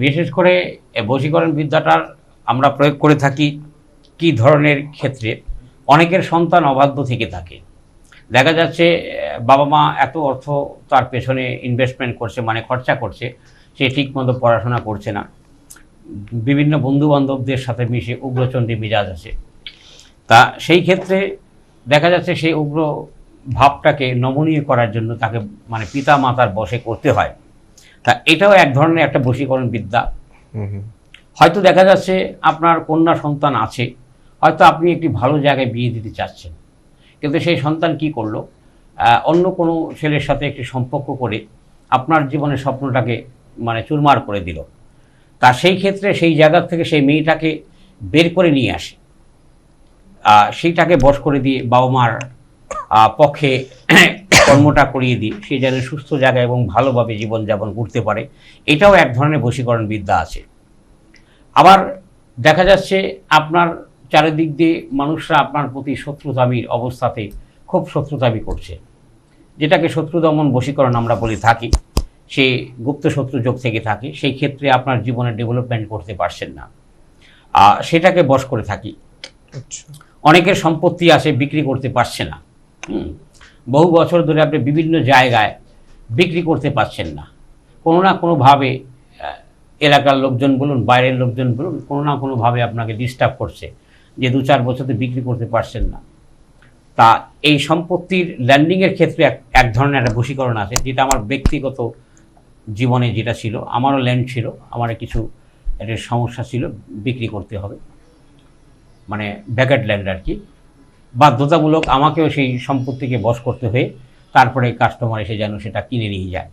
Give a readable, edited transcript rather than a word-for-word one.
বিশেষ করে বশীকরণ বিদ্যাটার আমরা প্রয়োগ করে থাকি কি ধরনের ক্ষেত্রে? অনেকের সন্তান অবাধ্য থেকে থাকে। দেখা যাচ্ছে বাবা মা এত অর্থ তার পেছনে ইনভেস্টমেন্ট করছে, মানে খরচা করছে, সে ঠিকমতো পড়াশোনা করছে না। বিভিন্ন বন্ধু-বান্ধবদের সাথে মিশে উগ্রচণ্ডী মেজাজ আছে। তা সেই ক্ষেত্রে দেখা যাচ্ছে সেই উগ্র ভাবটাকে নমনীয় করার জন্য তাকে মানে পিতা-মাতার বশে করতে হয়। তা এটাও এক ধরনের একটা বশীকরণ বিদ্যা। হয়তো দেখা যাচ্ছে আপনার কন্যা সন্তান আছে, হয়তো আপনি একটি ভালো জায়গায় বিয়ে দিতে চাচ্ছেন, কিন্তু সেই সন্তান কি করলো, অন্য কোনো ছেলের সাথে একটি সম্পর্ক করে আপনার জীবনের স্বপ্নটাকে মানে চুরমার করে দিল। তা সেই ক্ষেত্রে সেই জায়গা থেকে সেই মেয়েটাকে বের করে নিয়ে আসে, সেইটাকে বশ করে দিয়ে বাবা মার পক্ষে কর্মটা করিয়ে দিই, সে যেন সুস্থ জায়গায় এবং ভালোভাবে জীবনযাপন করতে পারে। এটাও এক ধরনের বশীকরণ বিদ্যা আছে। আবার দেখা যাচ্ছে আপনার চারিদিক দিয়ে মানুষরা আপনার প্রতি শত্রুতামির অবস্থাতে খুব শত্রুতামি করছে, যেটাকে শত্রু দমন বশীকরণ আমরা বলে থাকি। সে গুপ্ত শত্রু যোগ থেকে থাকে, সেই ক্ষেত্রে আপনার জীবনে ডেভেলপমেন্ট করতে পারছেন না, সেটাকে বশ করে থাকি। অনেকের সম্পত্তি আছে বিক্রি করতে পারছে না, বহু বছর ধরে আপনি বিভিন্ন জায়গায় বিক্রি করতে পারছেন না, কোনো না কোনোভাবে এলাকার লোকজন বলুন, বাইরের লোকজন বলুন, কোনো না কোনোভাবে আপনাকে ডিস্টার্ব করছে যে 2-4 বছরে বিক্রি করতে পারছেন না। তা এই সম্পত্তির ল্যান্ডিংয়ের ক্ষেত্রে এক ধরনের একটা বশীকরণ আছে, যেটা আমার ব্যক্তিগত জীবনে যেটা ছিল। আমারও ল্যান্ড ছিল, আমার কিছু একটা সমস্যা ছিল, বিক্রি করতে হবে, মানে ভ্যাকেট ল্যান্ড আর কি। বাধ্যতামূলক আমাকেও সেই সম্পত্তিকে বশ করতে হয়ে তারপরে কাস্টমার এসে যেন সেটা কিনে নিয়ে যায়।